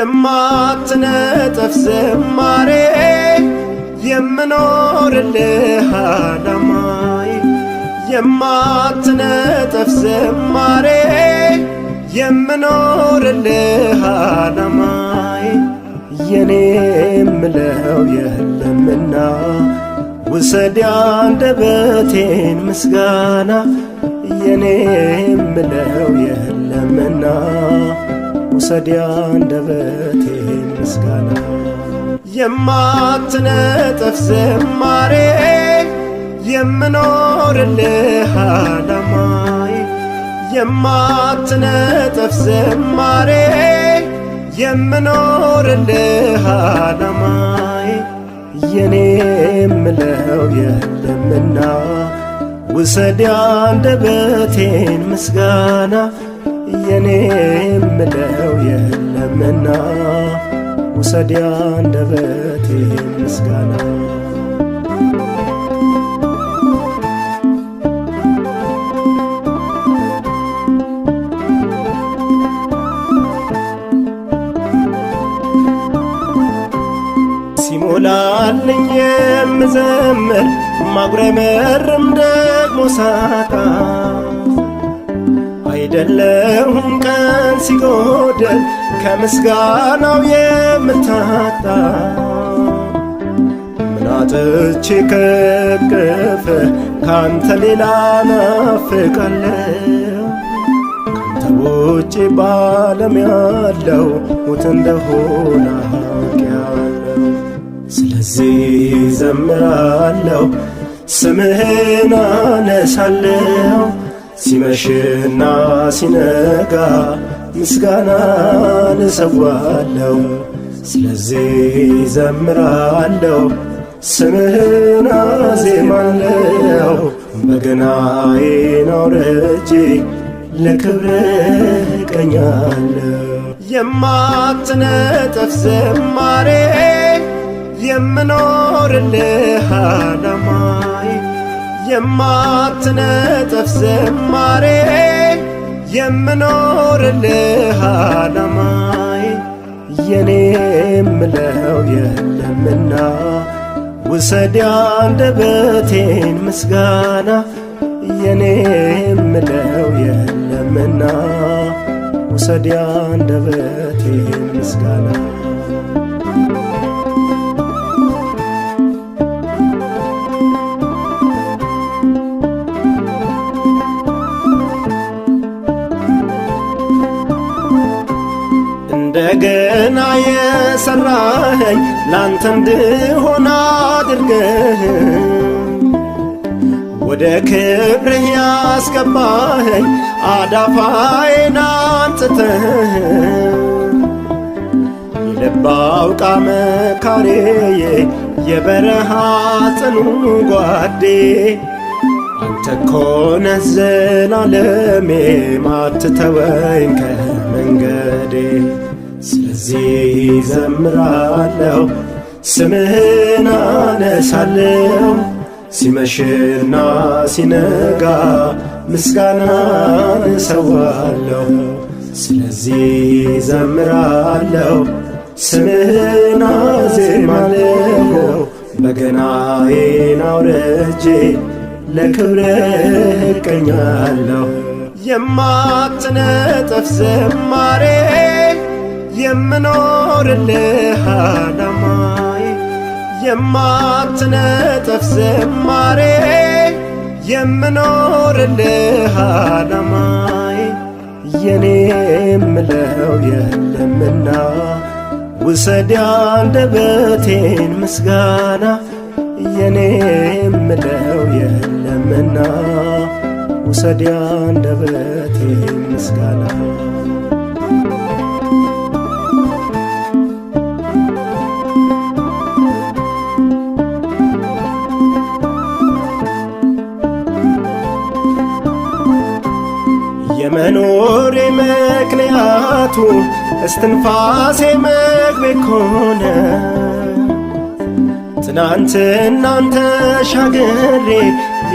የማትነጠፍ ዝማሬ የምኖርልህ ዓላማዬ የማትነጠፍ ዝማሬ የምኖርልህ ዓላማዬ የኔ የምለው የለምና ውሰድ አንደበቴን ምስጋና የኔ የምለው የለምና ውሰድ አንደበቴን ምስጋና የማትነጠፍ ዝማሬ የምኖርልህ ዓላማዬ የማትነጠፍ ዝማሬ የምኖርልህ ዓላማዬ የኔ የምለው የለምና ውሰድ አንደበቴን ምስጋና የኔ የምለው የለምና ውሰድ አንደበቴን ምስጋና ሲሞላልኝ የምዘምር ማጉረመርም ደግሞ ሳጣ አይደለሁም ቀን ሲጎደል ከምስጋናው የምታጣ ምን አጥቼ ከቅፍ ካንተ ሌላ ናፍቃለሁ ካንተ ውጭ ባለም ያለው ሞት እንደሆነ አውቄያለሁ ስለዚህ ዘምራለሁ ስምህን አነሳለሁ ሲመሽና ሲነጋ ምስጋናን እሰዋለሁ ስለዚህ ዘምራለሁ ስምህን አዜማለሁ በገናዬን አውርጄ ለክብርህ እቀኛለሁ የማትነጠፍ ዝማሬ የምኖርልህ ዓላማዬ የማትነጠፍ ዝማሬ የምኖርልህ ዓላማዬ የኔ የምለው የለምና ውሰድ አንደበቴን ምስጋና የኔ የምለው የለምና ውሰድ አንደበቴን ምስጋና እንደገና የሰራኸኝ ላንተ እንድሆን አድርገህ ወደ ክብርህ ያስገባኸኝ አዳፋዬን አንጽተህ የልብ አውቃ መካሪዬ የበረሃ ጽኑ ጓዴ አንተ እኮ ነህ ዘላለሜ ማትተወኝ ከመንገዴ ስለዚህ ዘምራለሁ ስምህን አነሳለሁ ሲመሽና ሲነጋ ምስጋናን እሰዋለሁ ስለዚህ ዘምራለሁ ስምህን አዜማለሁ በገናዬን አውርጄ ለክብርህ እቀኛለሁ የማትነጠፍ ዝማሬ የምኖርልህ ዓላማዬ የማትነጠፍ ዝማሬ የምኖርልህ ዓላማዬ የኔ የምለው የለምና ውሰድ አንደበቴን ምስጋና የኔ የምለው የለምና ውሰድ አንደበቴን ምስጋና የመኖሬ ምክንያቱ እስትንፋሴ መግቤ ኮነ ትናንትናን ተሻግሬ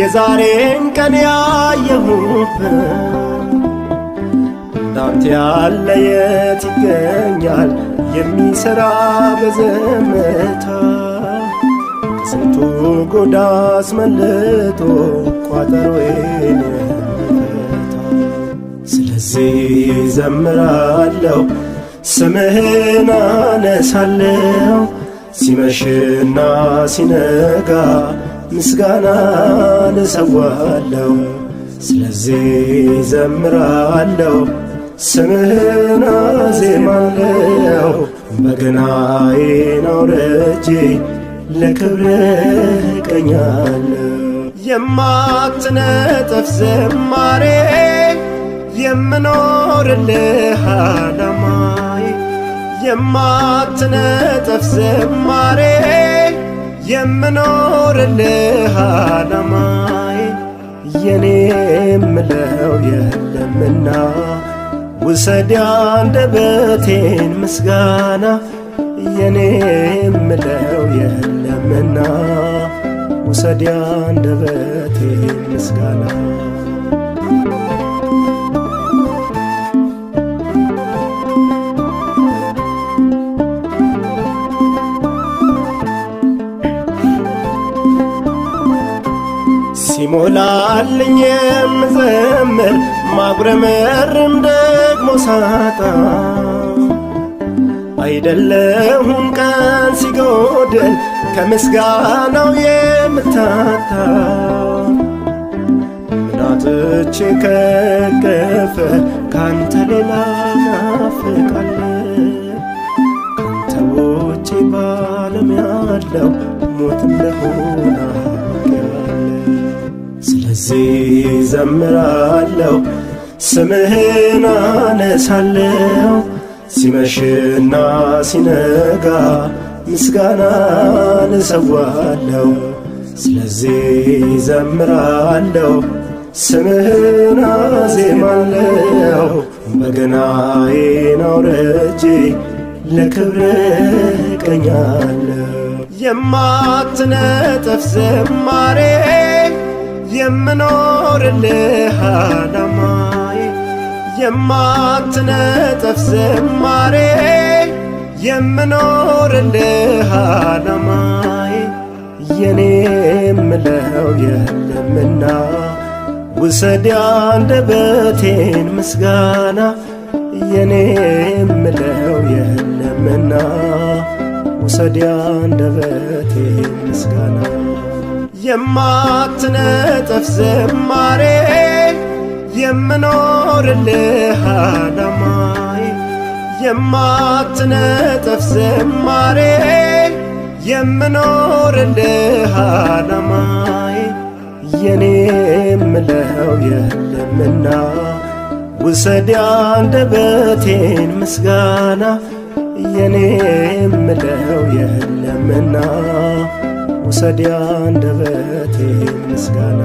የዛሬን ቀን ያየሁበት እንዳንተ ያለ የት ይገኛል የሚሠራ በዘመታ ከስንቱ ጎዳ አስመልጦ ቋጠሮዬን የሚፈታ። ስለዚህ ዘምራለሁ ስምህን አነሳለሁ ሲመሽና ሲነጋ ምስጋናን እሰዋለሁ። ስለዚህ ዘምራለሁ ስምህን አዜማለሁ በገናዬን አውርጄ ለክብርህ እቀኛለሁ። የማትነጠፍ ዝማሬ የምኖርልህ ዓላማዬ የማትነጠፍ ዝማሬ የምኖርልህ ዓላማዬ የኔ የምለው የለምና ውሰድ አንደበቴን ምስጋና የኔ የምለው የለምና ውሰድ አንደበቴን ምስጋና። ሲሞላልኝ የምዘምር ማጉረመርም ደግሞ ሳጣ አይደለሁም ቀን ሲጎድል ከምስጋናው የምታጣ። ምናጥቼ ከገፈ ካንተ ሌላ ናፍቃለሁ ካንተ ውጪ ባለም ያለው ሞት እንደሆነ ስለዚህ ዘምራለሁ ስምህን አነሳለሁ ሲመሽና ሲነጋ ምስጋናን እሰዋለሁ። ስለዚህ ዘምራለሁ ስምህን አዜማለሁ በገናዬን አውርጄ ለክብርህ እቀኛለሁ። የማትነጠፍ ዝማሬ የምኖርልህ ዓላማዬ የማትነጠፍ ዝማሬ የምኖርልህ ዓላማዬ የኔ የምለው የለምና ውሰድ አንደበቴን ምስጋና የኔ የምለው የለምና ውሰድ አንደበቴን ምስጋና። የማትነጠፍ ዝማሬ የምኖርልህ ዓላማዬ የማትነጠፍ ዝማሬ የምኖርልህ ዓላማዬ የኔ የምለው የለምና ውሰድ አንደበቴን ምስጋና የኔ የምለው የለምና ውሰድ አንደበቴን ምስጋና።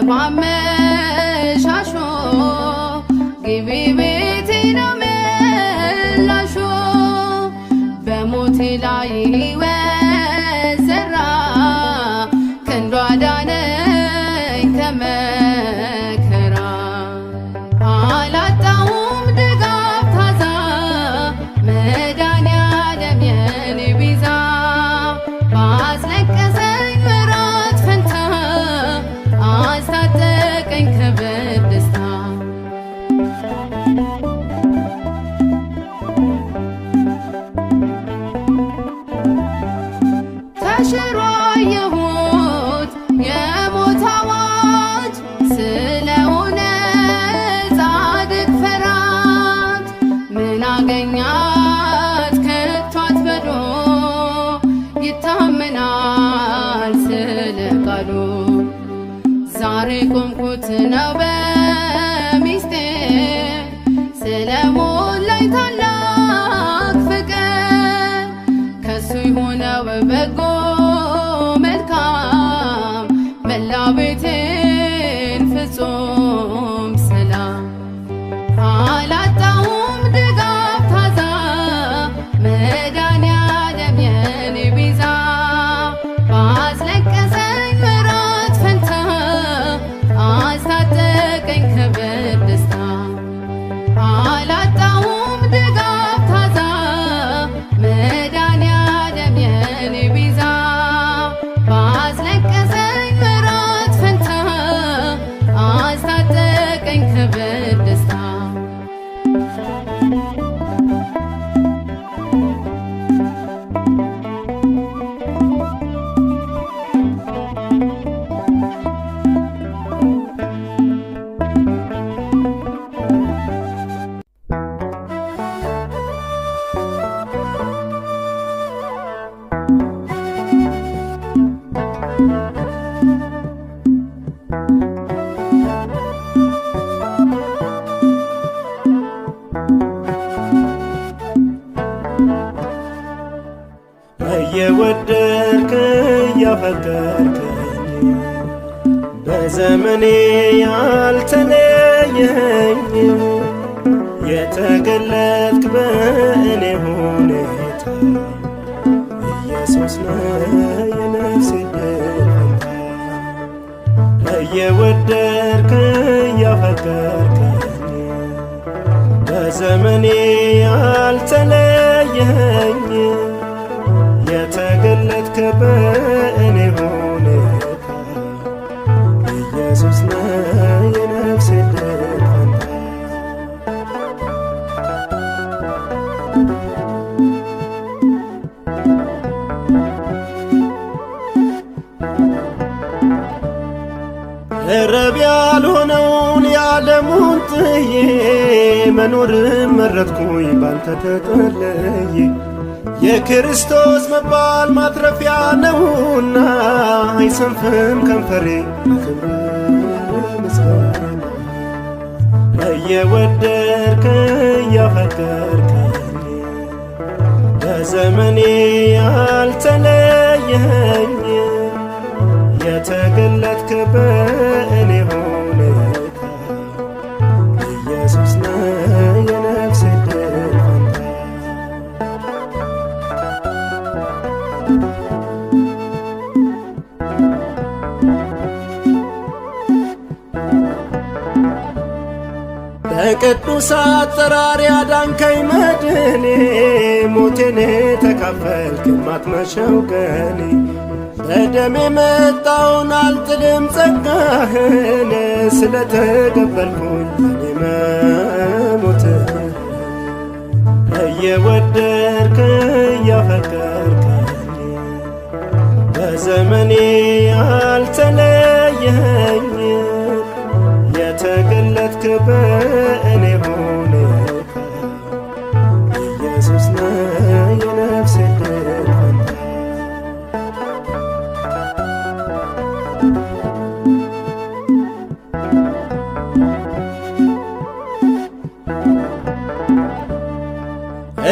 ባመሻሾ ግቢ ቤቴ ነው ምላሾ በሞቴ ላይ ሕይወት ዘራ ክንዱ አዳነኝ ከመከራ አላጣሁም ድጋፍ ታዛ መድኃኔዓለም የኔ ቤዛ ባስለቀሰኝ ምሕረት ፈንታ አስታጠቀኝ ክብር ደስታ ተሽሮ አየሁት የሞት አዋጅ ስለሆነ ጻድቅ ፈራት ምን አገኛት ከቶ አትበሎ ይታመናል ስለ ቃሉ ዛሬ ቆምኩት ነው በሚስጥር ስለሞላኝ ታላቅ ፍቅር ከሱ የሆነው በጎ መልካም መላ ቤቴን ፍጹም ሰላም አላጣሁም ድጋፍ ታዛ መድኃኔዓለም የኔ ቤዛ ባስለቀሰኝ ምሕረት ፈንታ አስታጠቀኝ ክብር ደስታ አላጣሁም ድጋፍ ታዛ መድኃኔዓለም የኔ ቤዛ ባስለቀሰኝ ምሕረት ፈንታ አስታጠቀኝ ክብር ደስታ እየወደድክ እያፈቀርከኝ በዘመኔ ያልተለየኝ የተገለጥክ በእኔ ሁኔታ ኢየሱስ ነህ የነፍሴ ደስታ እየወደድክ እያፈቀርከኝ በዘመኔ ያልተለየኝ የተገለጥክ በእኔ ሁኔታ ኢየሱስ ነህ የነፍሴ ደስታ ረብ ያልሆነውን የዓለሙን ጥዬ መኖርን መረጥኩኝ ባንተ ተጠለዬ የክርስቶስ መባል ማትረፊያ ነውና አይሰንፍም ከንፈሬ ክብር ምስጋና እየወደድክ እያፈቀርከኝ በዘመኔ ያልተለየኝ የተገለጥክ በእኔ ሁኔታ ኢየሱስ ነህ የነፍሴ ደስታ በቅዱስ አጠራር ያዳንከኝ መድኔ ሞቴን ተካፈልክ የማትመሸው ቀኔ በደም የመጣውን አልጥልም ጸጋህን ስለተቀበልኩኝ እኔ መሞትህን እየወደድክ እያፈቀርከኝ በዘመኔ ያልተለየኝ የተገለጥክ በእኔ ሁኔታ ኢየሱስ ነህ የነፍሴ ደስታ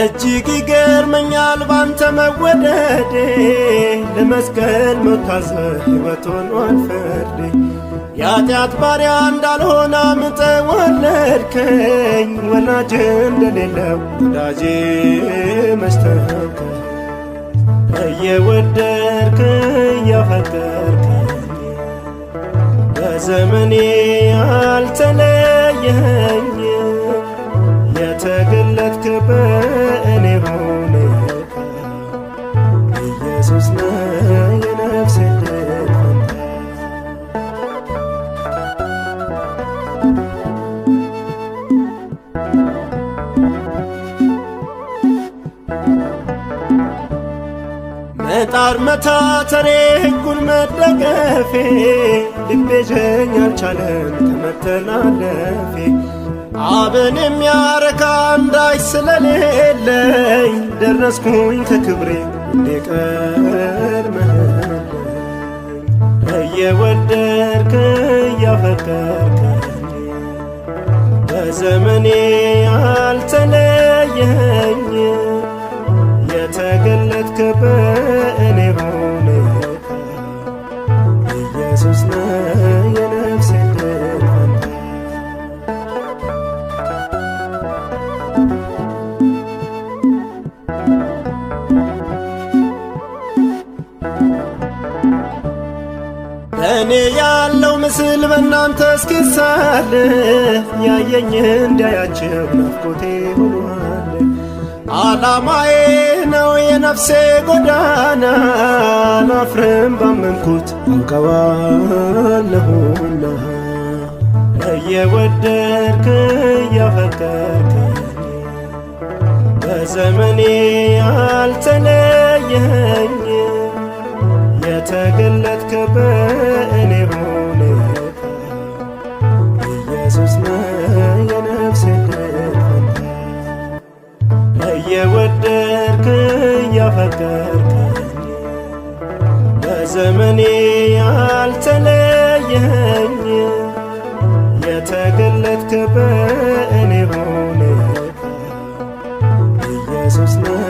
እጅግ ይገርመኛል ባንተ መወደዴ ለመስቀል መታዘዝ ሕይወት ሆኗል ፍርዴ የኃጢአት ባሪያ እንዳልሆን አምጠ ወለድከኝ። ወላጅ እንደሌለው ወዳጄ መስተከኝ እየወደድክ እያፈቀርከኝ በዘመኔ አልተለየኸኝ። የተገለጥክ በእኔ ሆነህ ኢየሱስ ነህ የነፍሴ ድል ፈንታ። መጣር መታተሬ ሕጉን መደገፌ ልቤዠኝ አልቻለም ከመተላለፌ። አብን የሚያረካ አንዳች ስለሌለኝ ደረስኩኝ ከክብሬ እንዲቀድመህልኝ። እየወደድክ እያፈቀርከኝ በዘመኔ አልተለየኸኝ። የተገለጥክ በእኔ ሆነህ ኢየሱስ ነህ የነፍሴ ድል ፈንታ። በእኔ ያለው ምስል በእናንተ እስኪሳል ያየኝ እንዲያያቸው ናፍቆቴ ሆኗል። ዓላማዬ ነው የነፍሴ ጎዳና አላፍርም ባመንኩት አውቀዋለሁና። እየወደድክ እያፈቀርከኝ በዘመኔ አልተለየኸኝ። የተገለጥክ በእኔ ሆነህ ኢየሱስ ነህ የነፍሴ ድል ፈንታ። እየወደድክ እያፈቀርከኝ በዘመኔ አልተለየኸኝ። የተገለጥክ በእኔ ሆነህ ኢየሱስ ነህ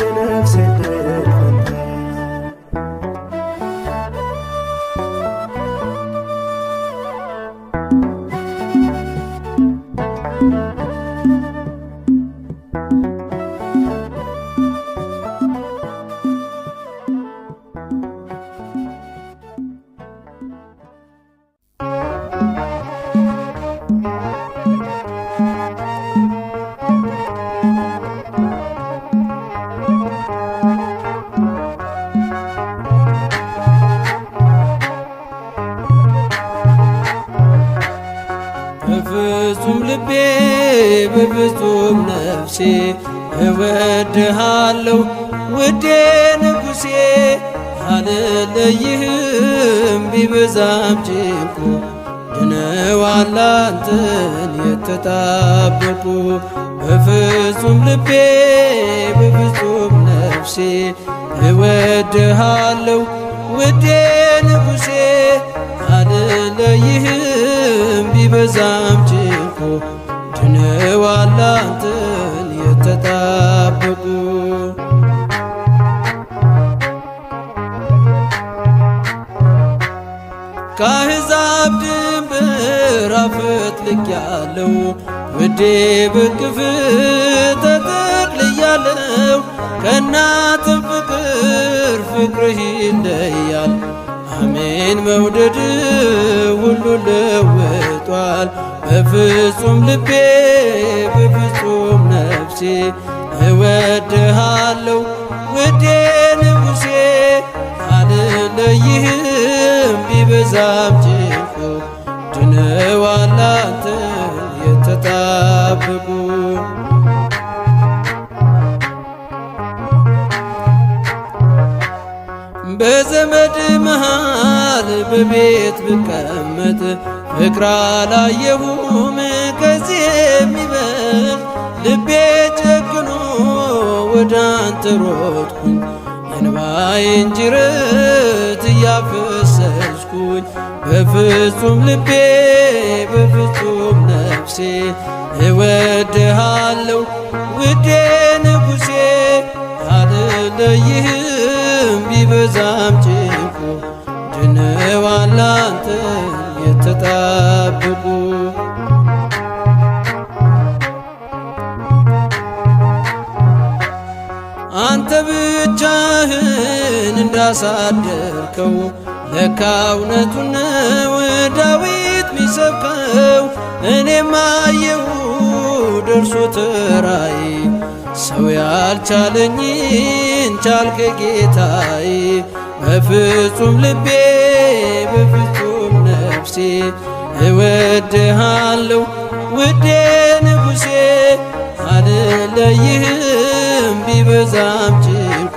የነፍሴ ድል ፈንታ። በፍጹም ልቤ በፍጹም ነፍሴ እወድሃለሁ ውዴ ንጉሴ። አልለይህም ቢበዛም ጭንቁ ድነዋል አንተን የተጣበቁ። በፍጹም ልቤ በፍጹም ነፍሴ እወድሃለሁ ውዴ ንጉሴ። አልለይህም ቢበዛም ጭንቁ ድነዋል አንተን የተጣበቁ። ከአሕዛብ ድንበር አፈትልቄአለሁ ውዴ በክፍ ተጠቅልያለሁ። ከእናትም ፍቅር ፍቅርህ ይለያል። አሜን መውደድ ሁሉ ለውጧል። በፍጹም ልቤ በፍጹም ነፍሴ እወድሃለሁ ውዴ ንጉሴ። አልለይህም ቢበዛም ጭንቁ ድነዋል አንተን የተጣበቁ። በዘመድ መሃል በቤት ብቀመጥ ፍቅር አላየሁም ከዚህ የሚበልጥ። ልቤ ጨክኖ ወደ አንተ ሮጥኩኝ የእንባዬን ጅረት እያፈሰስኩኝ። በፍጹም ልቤ በፍጹም ነፍሴ እወድሃለሁ ውዴ ንጉሴ። አልለይህም ቢበዛም ጭንቁ ድነዋል አንተን የተጣበቁ አንተ ብቻህን እንዳሳደርከው ለካ እውነቱን ነው ዳዊት ሚሰብከው። እኔም አየሁ ደርሶ ተራይ ሰው ያልቻለኝን ቻልከ ጌታዬ። በፍጹም ልቤ በፍጹም ነፍሴ እወድሃለሁ ውዴ ንጉሴ። አልለይህም ቢበዛም ጭንቁ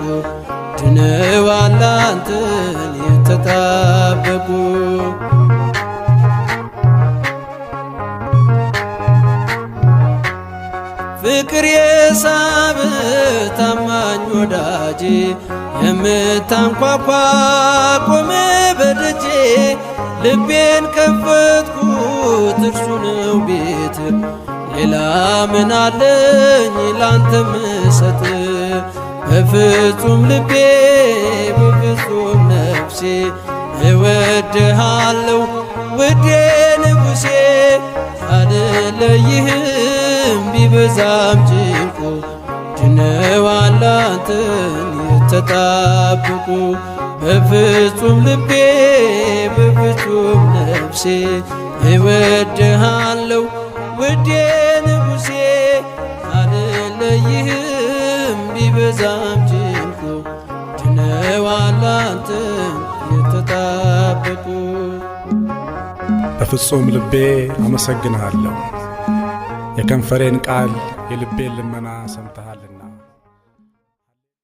ድነዋል አንተን የተጣበቁ። ፍቅር የሳብ ታማኝ ወዳጄ የምታንኳኳ ቆመ በደጄ። ልቤን ከፈትኩት እርሱ ነው ቤት ሌላ ምን አለኝ ላንተ ምሰጥ። በፍጹም ልቤ በፍጹም ነፍሴ እወድሃለሁ ውዴ ንጉሴ። አልለይህም ቢበዛም ጭንቁ ድነዋል አንተን የተጣበቁ። በፍጹም ልቤ በፍጹም ነፍሴ እወድሃለሁ ውዴ ንጉሴ። አልለይህም ቢበዛም ጭንቁ ድነዋል አንተን የተጣበቁ። በፍጹም ልቤ አመሰግንሃለሁ፣ የከንፈሬን ቃል የልቤን ልመና ሰምተሃልና።